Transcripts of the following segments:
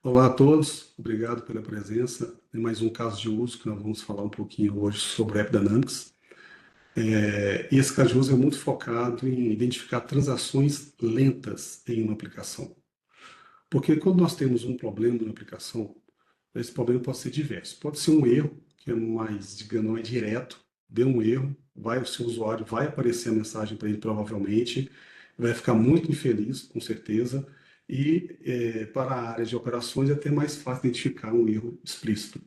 Olá a todos, obrigado pela presença. Tem mais um caso de uso que nós vamos falar um pouquinho hoje sobre o App Dynamics. E esse caso de uso é muito focado em identificar transações lentas em uma aplicação. Porque quando nós temos um problema na aplicação, esse problema pode ser diverso. Pode ser um erro, que é mais, digamos, não é direto, deu um erro, o seu usuário vai aparecer a mensagem para ele provavelmente, vai ficar muito infeliz, com certeza, e para a área de operações é até mais fácil identificar um erro explícito.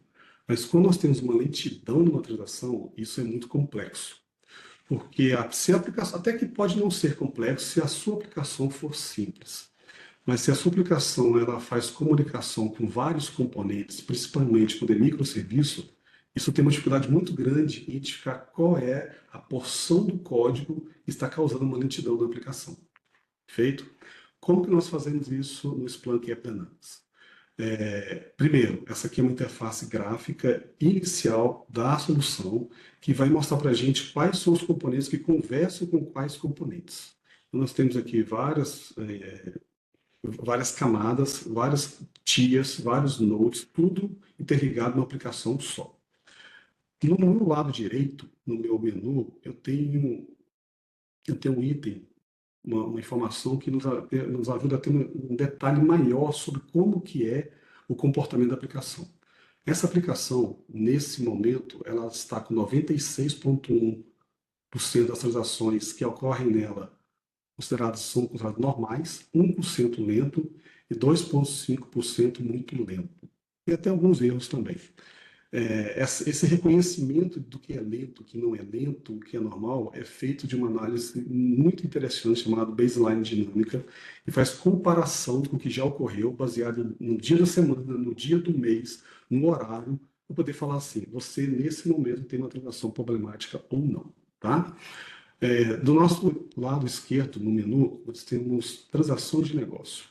Mas quando nós temos uma lentidão numa transação, isso é muito complexo. Porque se a aplicação, até que pode não ser complexo se a sua aplicação for simples. Mas se a sua aplicação ela faz comunicação com vários componentes, principalmente quando é microserviço, isso tem uma dificuldade muito grande em identificar qual é a porção do código que está causando uma lentidão na aplicação. Feito? Como que nós fazemos isso no Splunk App Dynamics? Primeiro, essa aqui é uma interface gráfica inicial da solução que vai mostrar para a gente quais são os componentes que conversam com quais componentes. Então, nós temos aqui várias camadas, várias tias, vários nodes, tudo interligado numa aplicação só. No meu lado direito, no meu menu, eu tenho um item, uma informação que nos ajuda a ter um detalhe maior sobre como que é o comportamento da aplicação. Essa aplicação, nesse momento, ela está com 96,1% das transações que ocorrem nela são consideradas normais, 1% lento e 2,5% muito lento. E até alguns erros também. Esse reconhecimento do que é lento, o que não é lento, o que é normal, é feito de uma análise muito interessante chamada baseline dinâmica, e faz comparação com o que já ocorreu, baseado no dia da semana, no dia do mês, no horário, para poder falar assim, você nesse momento tem uma transação problemática ou não, tá? Do nosso lado esquerdo, no menu, nós temos transações de negócio.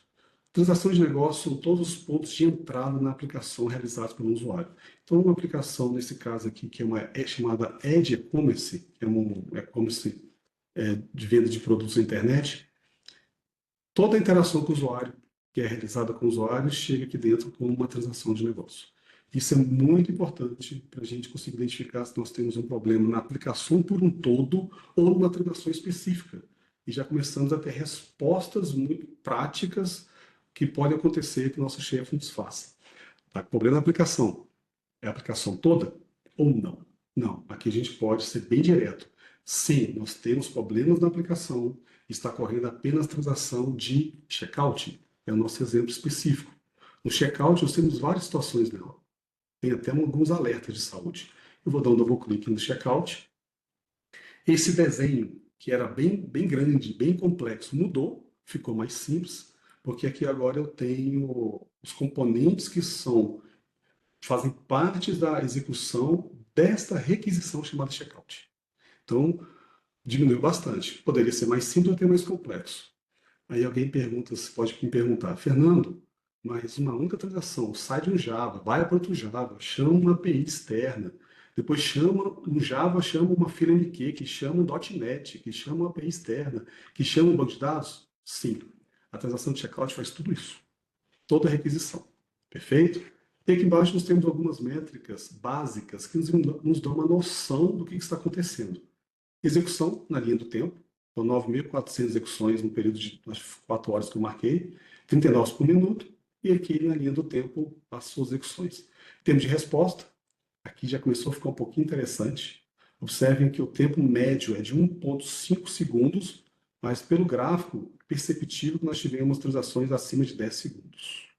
Transações de negócio são todos os pontos de entrada na aplicação realizados pelo usuário. Então, uma aplicação, nesse caso aqui, que é chamada Edge E-commerce, que é um e-commerce de venda de produtos na internet, toda a interação com o usuário, que é realizada com o usuário, chega aqui dentro como uma transação de negócio. Isso é muito importante para a gente conseguir identificar se nós temos um problema na aplicação por um todo ou numa transação específica. E já começamos a ter respostas muito práticas que podem acontecer que o nosso chefe nos faça. Tá? O problema da aplicação é a aplicação toda ou não? Não, aqui a gente pode ser bem direto. Sim, nós temos problemas na aplicação, está correndo apenas transação de checkout, é o nosso exemplo específico. No checkout, nós temos várias situações nela. Tem até alguns alertas de saúde. Eu vou dar um double clique no checkout. Esse desenho, que era bem grande, bem complexo, mudou, ficou mais simples, porque aqui agora eu tenho os componentes que fazem parte da execução desta requisição chamada checkout. Então, diminuiu bastante. Poderia ser mais simples ou até mais complexo. Aí alguém pergunta, você pode me perguntar, Fernando, mas uma única transação sai de um Java, vai para outro Java, chama uma API externa, depois chama um Java, chama uma fila MQ, que chama um .NET, que chama uma API externa, que chama um banco de dados? Sim. A transação de checkout faz tudo isso. Toda a requisição. Perfeito? E aqui embaixo nós temos algumas métricas básicas que nos dão uma noção do que está acontecendo. Execução na linha do tempo, então 9.400 execuções no período de 4 horas que eu marquei, 39 por minuto, e aqui na linha do tempo as suas execuções. Em termos de resposta, aqui já começou a ficar um pouquinho interessante. Observem que o tempo médio é de 1,5 segundos, mas pelo gráfico perceptível que nós tivemos transações acima de 10 segundos.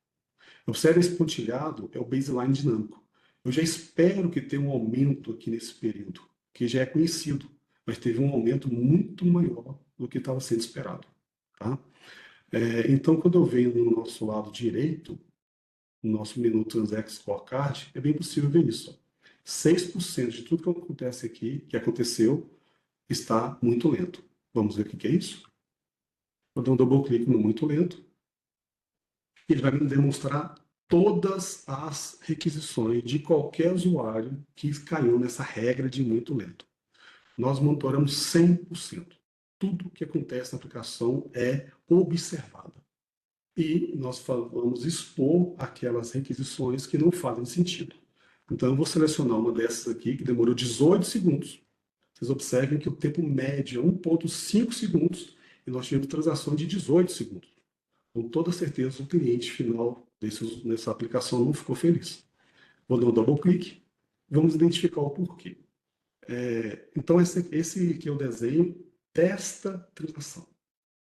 Observe esse pontilhado, é o baseline dinâmico. Eu já espero que tenha um aumento aqui nesse período, que já é conhecido, mas teve um aumento muito maior do que estava sendo esperado. Tá? Então, quando eu venho no nosso lado direito, no nosso menu Transact Scorecard, é bem possível ver isso. 6% de tudo que acontece aqui, que aconteceu, está muito lento. Vamos ver o que é isso? Vou dar um double clique no muito lento. Ele vai me demonstrar todas as requisições de qualquer usuário que caiu nessa regra de muito lento. Nós monitoramos 100%. Tudo que acontece na aplicação é observado. e nós vamos expor aquelas requisições que não fazem sentido. Então, eu vou selecionar uma dessas aqui, que demorou 18 segundos. Vocês observem que o tempo médio é 1,5 segundos e nós tivemos transações de 18 segundos. Com toda certeza, o cliente final nessa aplicação não ficou feliz. Vou dar um double clique, vamos identificar o porquê. Então, esse aqui é o desenho desta transação.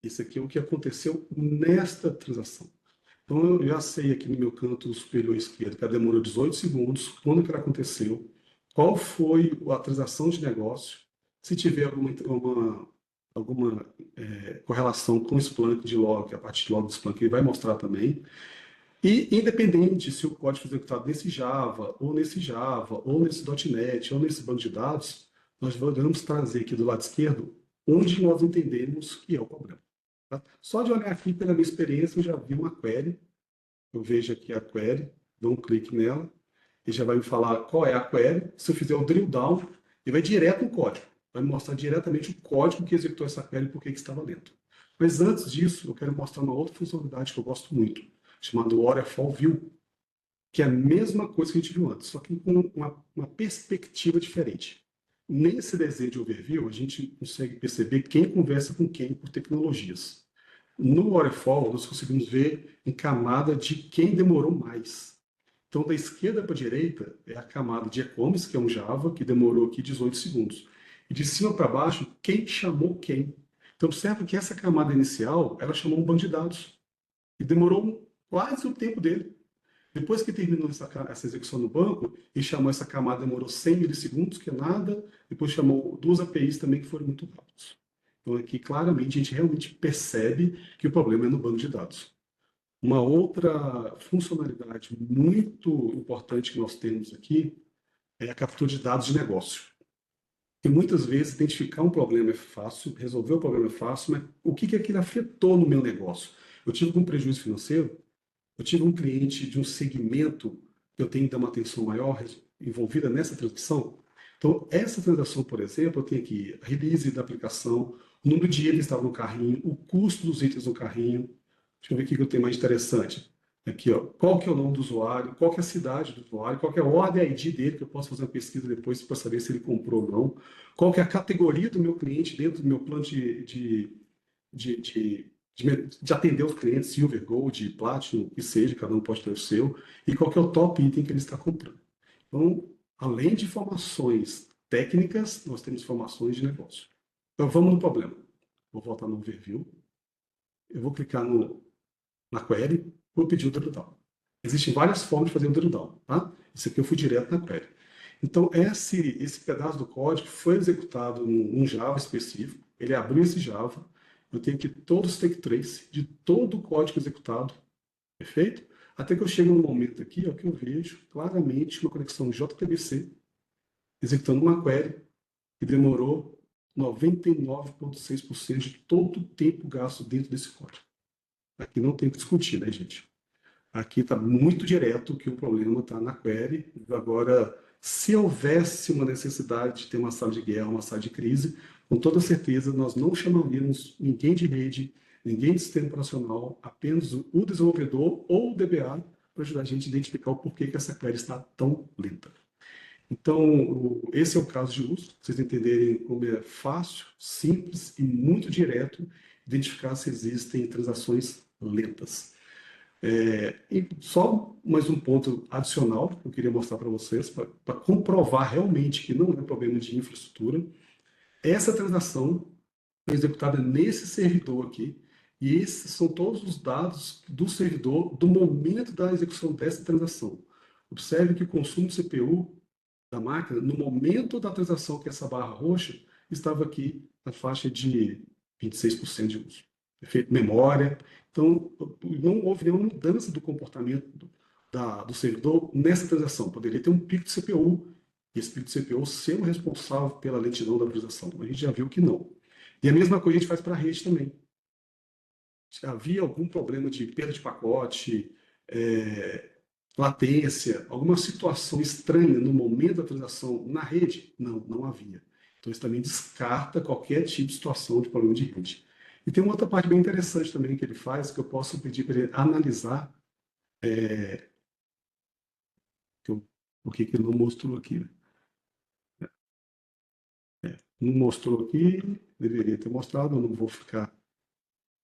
Esse aqui é o que aconteceu nesta transação. Então, eu já sei aqui no meu canto superior esquerdo que ela demorou 18 segundos, quando que ela aconteceu, qual foi a transação de negócio, se tiver alguma correlação com o Splunk de log, a parte de log do Splunk, ele vai mostrar também. E independente se o código foi executado nesse Java, ou nesse .NET, ou nesse banco de dados, nós vamos trazer aqui do lado esquerdo onde nós entendemos que é o problema. Tá? Só de olhar aqui pela minha experiência, eu já vi uma query, eu vejo aqui a query, dou um clique nela, e já vai me falar qual é a query. Se eu fizer o drill down, ele vai direto no código, vai me mostrar diretamente o código que executou essa query e por que estava lento. Mas antes disso, eu quero mostrar uma outra funcionalidade que eu gosto muito, chamada Waterfall View, que é a mesma coisa que a gente viu antes, só que com uma perspectiva diferente. Nesse desenho de overview, a gente consegue perceber quem conversa com quem por tecnologias. No Waterfall, nós conseguimos ver em camada de quem demorou mais. Então, da esquerda para a direita é a camada de e-commerce, que é um Java, que demorou aqui 18 segundos. E de cima para baixo, quem chamou quem. Então, observa que essa camada inicial, ela chamou um banco de dados. E demorou quase o tempo dele. Depois que terminou essa execução no banco, ele chamou essa camada, demorou 100 milissegundos, que é nada. Depois chamou duas APIs também, que foram muito rápidos. Então, aqui, claramente, a gente realmente percebe que o problema é no banco de dados. Uma outra funcionalidade muito importante que nós temos aqui é a captura de dados de negócio. E muitas vezes identificar um problema é fácil, resolver o problema é fácil, mas o que aquilo afetou no meu negócio? Eu tive algum prejuízo financeiro? Eu tive um cliente de um segmento que eu tenho que dar uma atenção maior envolvida nessa transação? Então, essa transação, por exemplo, eu tenho aqui a release da aplicação, o número de itens que estavam no carrinho, o custo dos itens no carrinho. Deixa eu ver o que eu tenho mais interessante. Aqui, ó, qual que é o nome do usuário, qual que é a cidade do usuário, qual que é a ordem ID dele, que eu posso fazer uma pesquisa depois para saber se ele comprou ou não, qual que é a categoria do meu cliente dentro do meu plano de, de, de atender os clientes, Silver, Gold, Platinum, que seja, cada um pode ter o seu, e qual que é o top item que ele está comprando. Então, além de informações técnicas, nós temos informações de negócio. Então, vamos no problema. Vou voltar no overview. Eu vou clicar na query, vou pedir o drill down. Existem várias formas de fazer o drill down, tá? Isso aqui eu fui direto na query. Então, esse pedaço do código foi executado num Java específico, ele abriu esse Java, eu tenho aqui todo o stack trace de todo o código executado, perfeito? Até que eu chego no momento aqui, ó, que eu vejo claramente uma conexão JTBC executando uma query que demorou 99,6% de todo o tempo gasto dentro desse código. Aqui não tem o que discutir, né, gente? Aqui está muito direto que o problema está na query. Agora, se houvesse uma necessidade de ter uma sala de guerra, uma sala de crise, com toda certeza nós não chamaríamos ninguém de rede, ninguém de sistema operacional, apenas o desenvolvedor ou o DBA para ajudar a gente a identificar o porquê que essa query está tão lenta. Então, esse é o caso de uso, para vocês entenderem como é fácil, simples e muito direto identificar se existem transações lentas. E só mais um ponto adicional que eu queria mostrar para vocês, para comprovar realmente que não é problema de infraestrutura. Essa transação foi executada nesse servidor aqui, e esses são todos os dados do servidor do momento da execução dessa transação. Observe que o consumo de CPU da máquina, no momento da transação, que essa barra roxa, estava aqui na faixa de 26% de uso. Efeito memória. Então, não houve nenhuma mudança do comportamento do servidor nessa transação. Poderia ter um pico de CPU, e esse pico de CPU ser o responsável pela lentidão da transação. A gente já viu que não. E a mesma coisa a gente faz para a rede também. Se havia algum problema de perda de pacote, latência, alguma situação estranha no momento da transação na rede? Não, não havia. Então, isso também descarta qualquer tipo de situação de problema de rede. E tem uma outra parte bem interessante também que ele faz, que eu posso pedir para ele analisar, o que ele não mostrou aqui, né? Não mostrou aqui, deveria ter mostrado, eu não vou ficar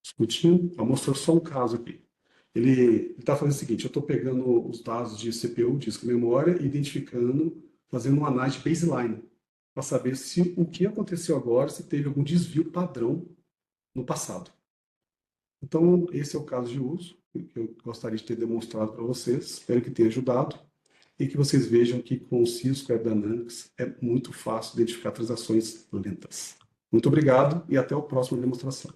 discutindo. Ela mostrou só um caso aqui. Ele está fazendo o seguinte: eu estou pegando os dados de CPU, disco e memória, e identificando, fazendo uma análise baseline, para saber se o que aconteceu agora, se teve algum desvio padrão no passado. Então, esse é o caso de uso que eu gostaria de ter demonstrado para vocês. Espero que tenha ajudado e que vocês vejam que com o Cisco Web Dynamics é muito fácil identificar transações lentas. Muito obrigado e até a próxima demonstração.